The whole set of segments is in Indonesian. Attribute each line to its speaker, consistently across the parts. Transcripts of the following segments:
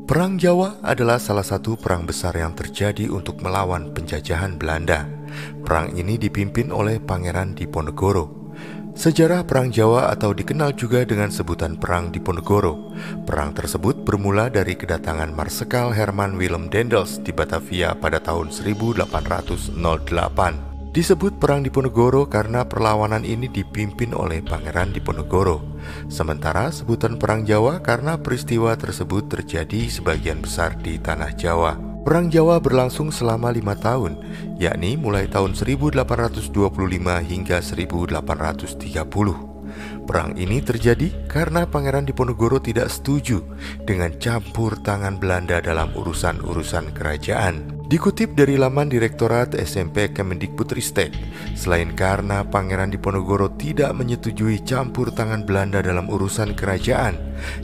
Speaker 1: Perang Jawa adalah salah satu perang besar yang terjadi untuk melawan penjajahan Belanda. Perang ini dipimpin oleh Pangeran Diponegoro. Sejarah Perang Jawa atau dikenal juga dengan sebutan Perang Diponegoro. Perang tersebut bermula dari kedatangan Marsekal Herman Willem Daendels di Batavia pada tahun 1808. Disebut Perang Diponegoro karena perlawanan ini dipimpin oleh Pangeran Diponegoro. Sementara sebutan Perang Jawa karena peristiwa tersebut terjadi sebagian besar di Tanah Jawa. Perang Jawa berlangsung selama 5 tahun, yakni mulai tahun 1825 hingga 1830. Perang ini terjadi karena Pangeran Diponegoro tidak setuju dengan campur tangan Belanda dalam urusan-urusan kerajaan. Dikutip dari laman Direktorat SMP Kemendikbudristek, selain karena Pangeran Diponegoro tidak menyetujui campur tangan Belanda dalam urusan kerajaan,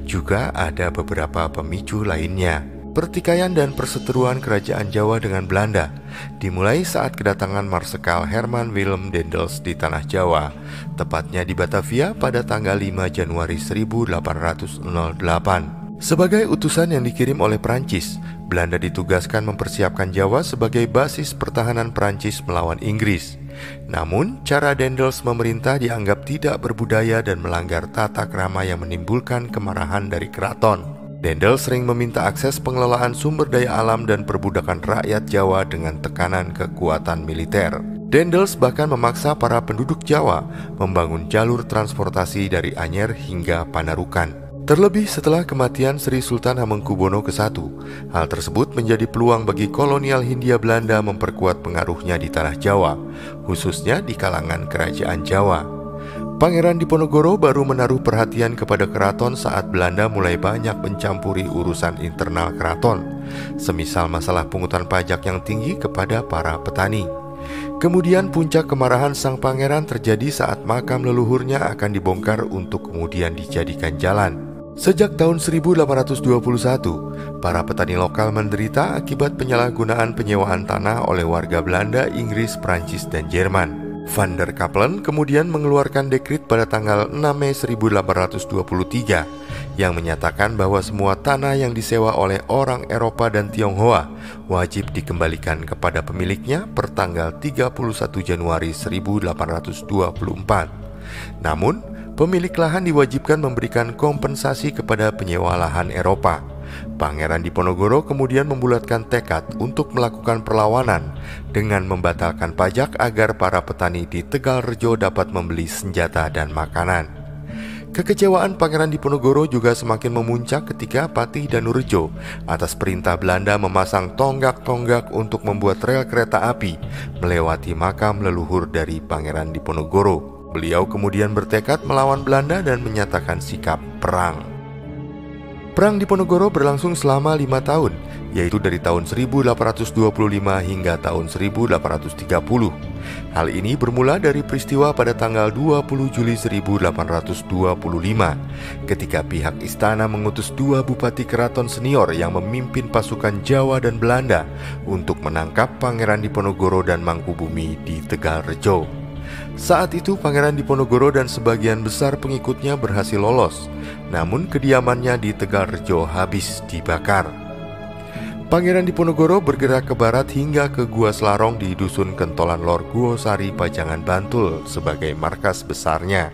Speaker 1: juga ada beberapa pemicu lainnya. Pertikaian dan perseteruan kerajaan Jawa dengan Belanda dimulai saat kedatangan Marsekal Herman Willem Daendels di Tanah Jawa, tepatnya di Batavia pada tanggal 5 Januari 1808. Sebagai utusan yang dikirim oleh Prancis, Belanda ditugaskan mempersiapkan Jawa sebagai basis pertahanan Prancis melawan Inggris. Namun, cara Daendels memerintah dianggap tidak berbudaya dan melanggar tata krama yang menimbulkan kemarahan dari keraton. Daendels sering meminta akses pengelolaan sumber daya alam dan perbudakan rakyat Jawa dengan tekanan kekuatan militer. Daendels bahkan memaksa para penduduk Jawa membangun jalur transportasi dari Anyer hingga Panarukan. Terlebih setelah kematian Sri Sultan Hamengkubuwono ke-1, hal tersebut menjadi peluang bagi kolonial Hindia Belanda memperkuat pengaruhnya di Tanah Jawa, khususnya di kalangan kerajaan Jawa. Pangeran Diponegoro baru menaruh perhatian kepada keraton saat Belanda mulai banyak mencampuri urusan internal keraton, semisal masalah pungutan pajak yang tinggi kepada para petani. Kemudian puncak kemarahan sang pangeran terjadi saat makam leluhurnya akan dibongkar untuk kemudian dijadikan jalan. Sejak tahun 1821, para petani lokal menderita akibat penyalahgunaan penyewaan tanah oleh warga Belanda, Inggris, Prancis, dan Jerman. Van der Capellen kemudian mengeluarkan dekrit pada tanggal 6 Mei 1823 yang menyatakan bahwa semua tanah yang disewa oleh orang Eropa dan Tionghoa wajib dikembalikan kepada pemiliknya per tanggal 31 Januari 1824. Namun, pemilik lahan diwajibkan memberikan kompensasi kepada penyewa lahan Eropa. Pangeran Diponegoro kemudian membulatkan tekad untuk melakukan perlawanan dengan membatalkan pajak agar para petani di Tegalrejo dapat membeli senjata dan makanan. Kekecewaan Pangeran Diponegoro juga semakin memuncak ketika Patih Danurejo atas perintah Belanda memasang tonggak-tonggak untuk membuat rel kereta api melewati makam leluhur dari Pangeran Diponegoro. Beliau kemudian bertekad melawan Belanda dan menyatakan sikap perang. Perang Diponegoro berlangsung selama 5 tahun, yaitu dari tahun 1825 hingga tahun 1830. Hal ini bermula dari peristiwa pada tanggal 20 Juli 1825, ketika pihak istana mengutus 2 bupati keraton senior yang memimpin pasukan Jawa dan Belanda untuk menangkap Pangeran Diponegoro dan Mangkubumi di Tegalrejo. Saat itu Pangeran Diponegoro dan sebagian besar pengikutnya berhasil lolos, namun kediamannya di Tegalrejo habis dibakar. Pangeran Diponegoro bergerak ke barat hingga ke Gua Selarong di Dusun Kentolan Lor Guosari, Pajangan, Bantul sebagai markas besarnya.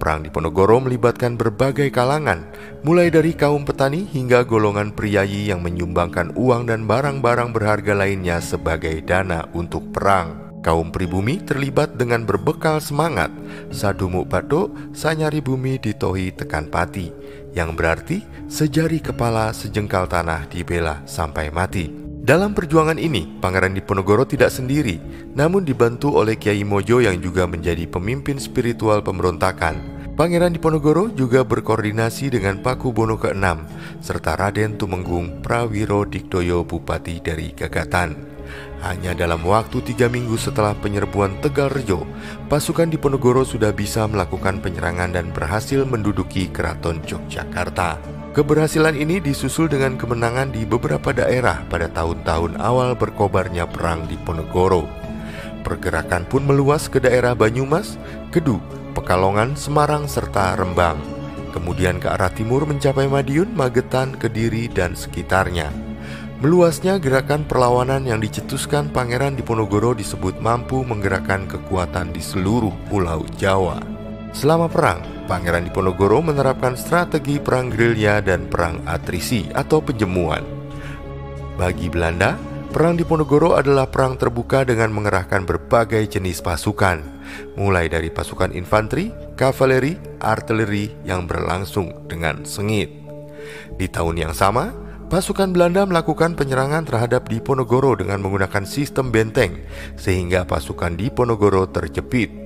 Speaker 1: Perang Diponegoro melibatkan berbagai kalangan, mulai dari kaum petani hingga golongan priayi yang menyumbangkan uang dan barang-barang berharga lainnya sebagai dana untuk perang. Kaum pribumi terlibat dengan berbekal semangat sadumuk batuk sanyari bumi ditohi tekan pati, yang berarti sejari kepala sejengkal tanah dibela sampai mati. Dalam perjuangan ini, Pangeran Diponegoro tidak sendiri, namun dibantu oleh Kiai Mojo yang juga menjadi pemimpin spiritual pemberontakan. Pangeran Diponegoro juga berkoordinasi dengan Pakubono ke-6 serta Raden Tumenggung Prawiro Digdoyo Bupati dari Gagatan. Hanya dalam waktu 3 minggu setelah penyerbuan Tegalrejo, pasukan Diponegoro sudah bisa melakukan penyerangan dan berhasil menduduki Keraton Yogyakarta. Keberhasilan ini disusul dengan kemenangan di beberapa daerah pada tahun-tahun awal berkobarnya Perang Diponegoro. Pergerakan pun meluas ke daerah Banyumas, Kedu, Pekalongan, Semarang, serta Rembang. Kemudian ke arah timur mencapai Madiun, Magetan, Kediri, dan sekitarnya. Meluasnya gerakan perlawanan yang dicetuskan Pangeran Diponegoro disebut mampu menggerakkan kekuatan di seluruh Pulau Jawa. Selama perang, Pangeran Diponegoro menerapkan strategi perang gerilya dan perang atrisi atau penjemuan. Bagi Belanda, perang Diponegoro adalah perang terbuka dengan mengerahkan berbagai jenis pasukan, mulai dari pasukan infanteri, kavaleri, artileri yang berlangsung dengan sengit. Di tahun yang sama, pasukan Belanda melakukan penyerangan terhadap Diponegoro dengan menggunakan sistem benteng, sehingga pasukan Diponegoro terjepit.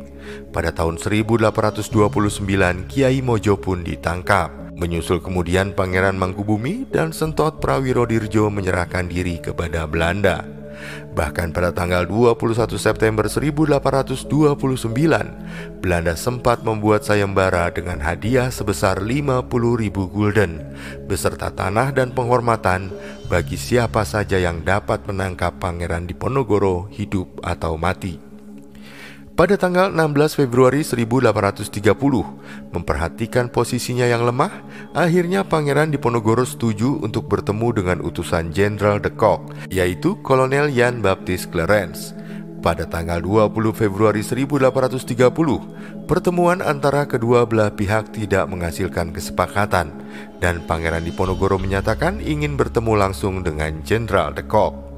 Speaker 1: Pada tahun 1829, Kiai Mojo pun ditangkap. Menyusul kemudian Pangeran Mangkubumi dan Sentot Prawirodirjo menyerahkan diri kepada Belanda. Bahkan pada tanggal 21 September 1829, Belanda sempat membuat sayembara dengan hadiah sebesar 50.000 gulden beserta tanah dan penghormatan bagi siapa saja yang dapat menangkap Pangeran Diponegoro hidup atau mati. Pada tanggal 16 Februari 1830, memperhatikan posisinya yang lemah, akhirnya Pangeran Diponegoro setuju untuk bertemu dengan utusan Jenderal de Kock, yaitu Kolonel Jan Baptist Clarence. Pada tanggal 20 Februari 1830, pertemuan antara kedua belah pihak tidak menghasilkan kesepakatan, dan Pangeran Diponegoro menyatakan ingin bertemu langsung dengan Jenderal de Kock.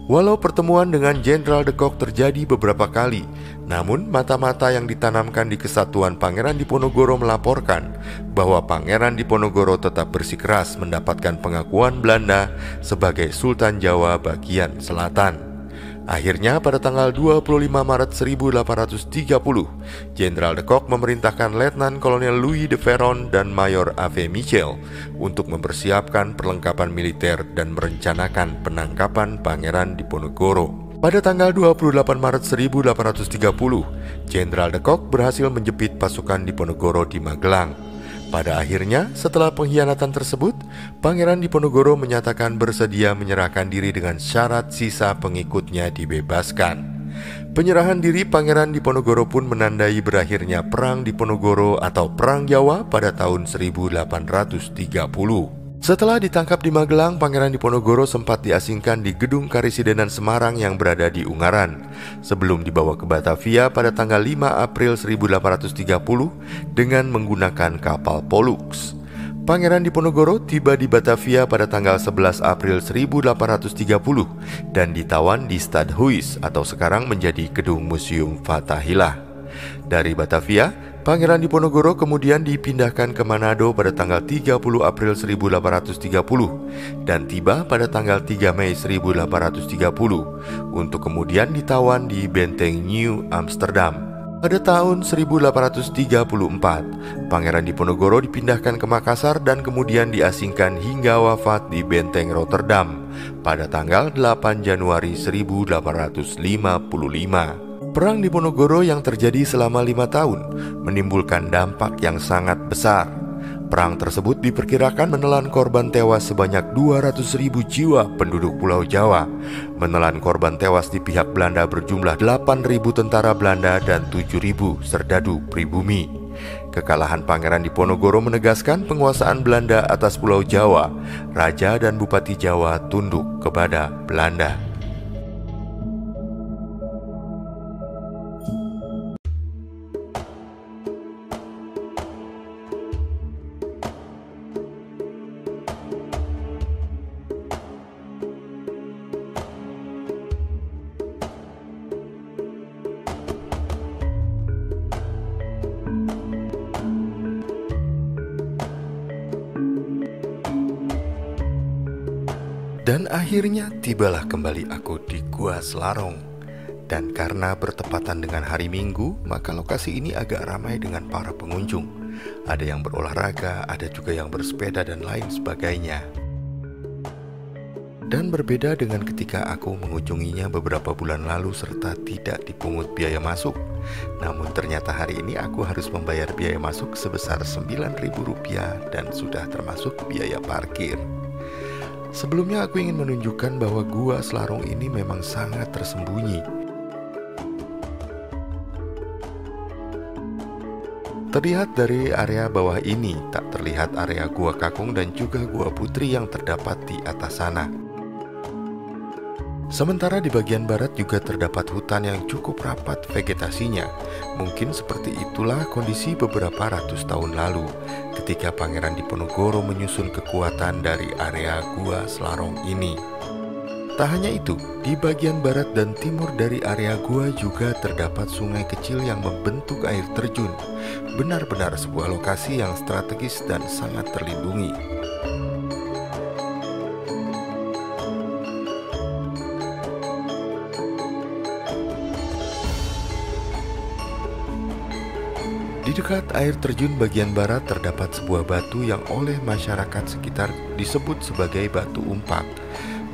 Speaker 1: Walau pertemuan dengan Jenderal de Kock terjadi beberapa kali, namun mata-mata yang ditanamkan di kesatuan Pangeran Diponegoro melaporkan bahwa Pangeran Diponegoro tetap bersikeras mendapatkan pengakuan Belanda sebagai Sultan Jawa bagian selatan. Akhirnya pada tanggal 25 Maret 1830, Jenderal de Kock memerintahkan Letnan Kolonel Louis de Ferron dan Mayor A.V. Michel untuk mempersiapkan perlengkapan militer dan merencanakan penangkapan Pangeran Diponegoro. Pada tanggal 28 Maret 1830, Jenderal de Kock berhasil menjepit pasukan Diponegoro di Magelang. Pada akhirnya, setelah pengkhianatan tersebut, Pangeran Diponegoro menyatakan bersedia menyerahkan diri dengan syarat sisa pengikutnya dibebaskan. Penyerahan diri Pangeran Diponegoro pun menandai berakhirnya Perang Diponegoro atau Perang Jawa pada tahun 1830. Setelah ditangkap di Magelang, Pangeran Diponegoro sempat diasingkan di Gedung Karisidenan Semarang yang berada di Ungaran, sebelum dibawa ke Batavia pada tanggal 5 April 1830 dengan menggunakan kapal Pollux. Pangeran Diponegoro tiba di Batavia pada tanggal 11 April 1830 dan ditawan di Stadhuis atau sekarang menjadi Gedung Museum Fathahillah. Dari Batavia, Pangeran Diponegoro kemudian dipindahkan ke Manado pada tanggal 30 April 1830 dan tiba pada tanggal 3 Mei 1830 untuk kemudian ditawan di Benteng New Amsterdam. Pada tahun 1834, Pangeran Diponegoro dipindahkan ke Makassar dan kemudian diasingkan hingga wafat di Benteng Rotterdam pada tanggal 8 Januari 1855. Perang Diponegoro yang terjadi selama 5 tahun menimbulkan dampak yang sangat besar. Perang tersebut diperkirakan menelan korban tewas sebanyak 200.000 jiwa penduduk Pulau Jawa. Menelan korban tewas di pihak Belanda berjumlah 8.000 tentara Belanda dan 7.000 serdadu pribumi. Kekalahan Pangeran Diponegoro menegaskan penguasaan Belanda atas Pulau Jawa. Raja dan Bupati Jawa tunduk kepada Belanda. Dan akhirnya tibalah kembali aku di Gua Selarong. Dan karena bertepatan dengan hari Minggu, maka lokasi ini agak ramai dengan para pengunjung. Ada yang berolahraga, ada juga yang bersepeda dan lain sebagainya. Dan berbeda dengan ketika aku mengunjunginya beberapa bulan lalu serta tidak dipungut biaya masuk. Namun ternyata hari ini aku harus membayar biaya masuk sebesar Rp9.000 dan sudah termasuk biaya parkir. Sebelumnya aku ingin menunjukkan bahwa Gua Selarong ini memang sangat tersembunyi. Terlihat dari area bawah ini, tak terlihat area Gua Kakung dan juga Gua Putri yang terdapat di atas sana. Sementara di bagian barat juga terdapat hutan yang cukup rapat vegetasinya. Mungkin seperti itulah kondisi beberapa ratus tahun lalu ketika Pangeran Diponegoro menyusun kekuatan dari area Gua Selarong ini. Tak hanya itu, di bagian barat dan timur dari area gua juga terdapat sungai kecil yang membentuk air terjun. Benar-benar sebuah lokasi yang strategis dan sangat terlindungi. Di dekat air terjun bagian barat terdapat sebuah batu yang oleh masyarakat sekitar disebut sebagai batu umpak.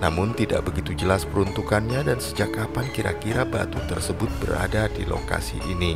Speaker 1: Namun tidak begitu jelas peruntukannya dan sejak kapan kira-kira batu tersebut berada di lokasi ini.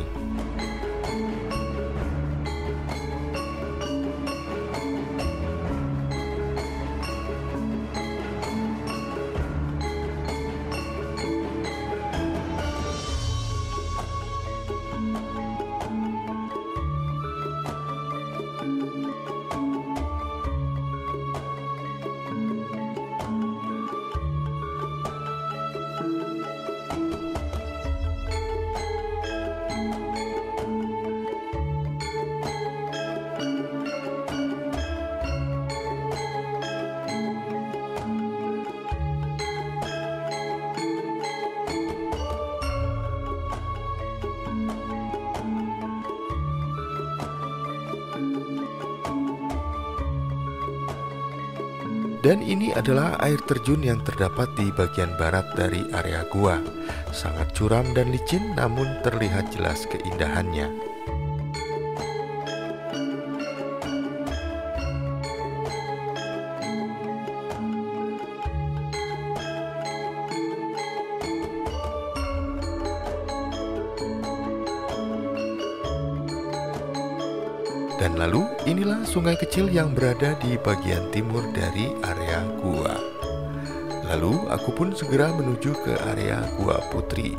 Speaker 1: Dan ini adalah air terjun yang terdapat di bagian barat dari area gua. Sangat curam dan licin, namun terlihat jelas keindahannya. Dan lalu inilah sungai kecil yang berada di bagian timur dari area gua. Lalu aku pun segera menuju ke area Gua Putri.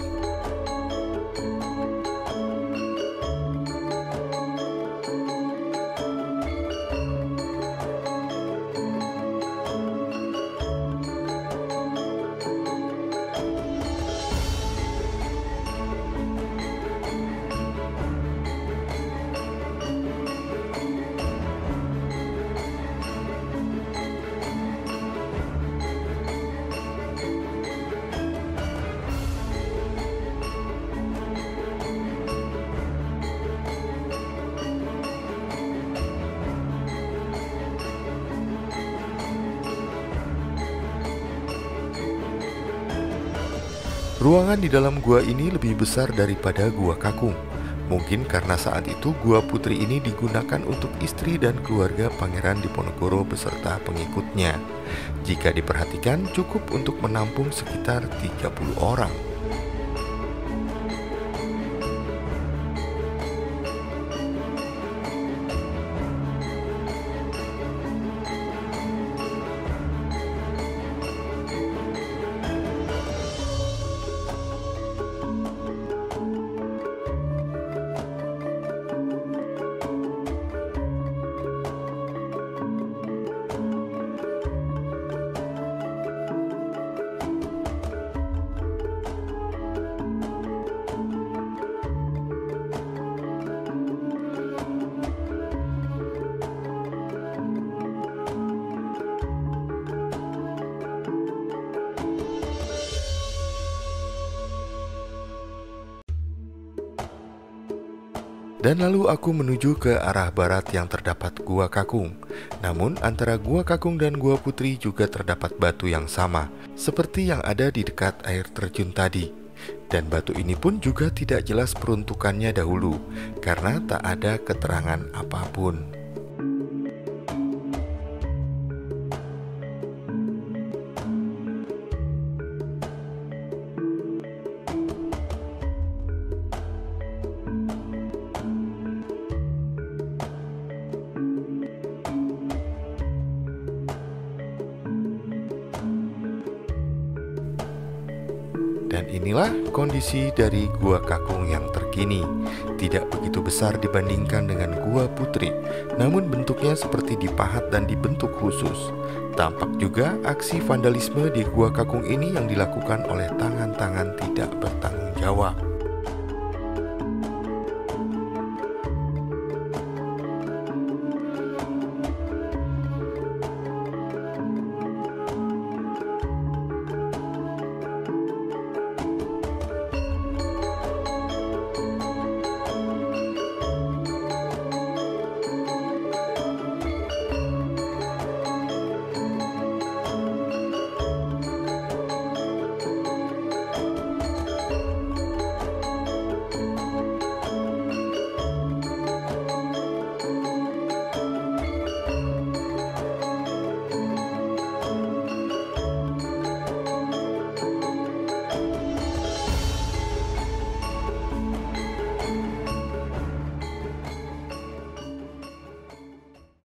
Speaker 1: Ruangan di dalam gua ini lebih besar daripada Gua Kakung. Mungkin karena saat itu Gua Putri ini digunakan untuk istri dan keluarga Pangeran Diponegoro beserta pengikutnya. Jika diperhatikan cukup untuk menampung sekitar 30 orang. Dan lalu aku menuju ke arah barat yang terdapat Gua Kakung. Namun antara Gua Kakung dan Gua Putri juga terdapat batu yang sama, seperti yang ada di dekat air terjun tadi. Dan batu ini pun juga tidak jelas peruntukannya dahulu, karena tak ada keterangan apapun. Dan Inilah kondisi dari Gua Kakung yang terkini. Tidak begitu besar dibandingkan dengan Gua Putri, namun bentuknya seperti dipahat dan dibentuk khusus. Tampak juga aksi vandalisme di Gua Kakung ini yang dilakukan oleh tangan-tangan tidak bertanggung jawab.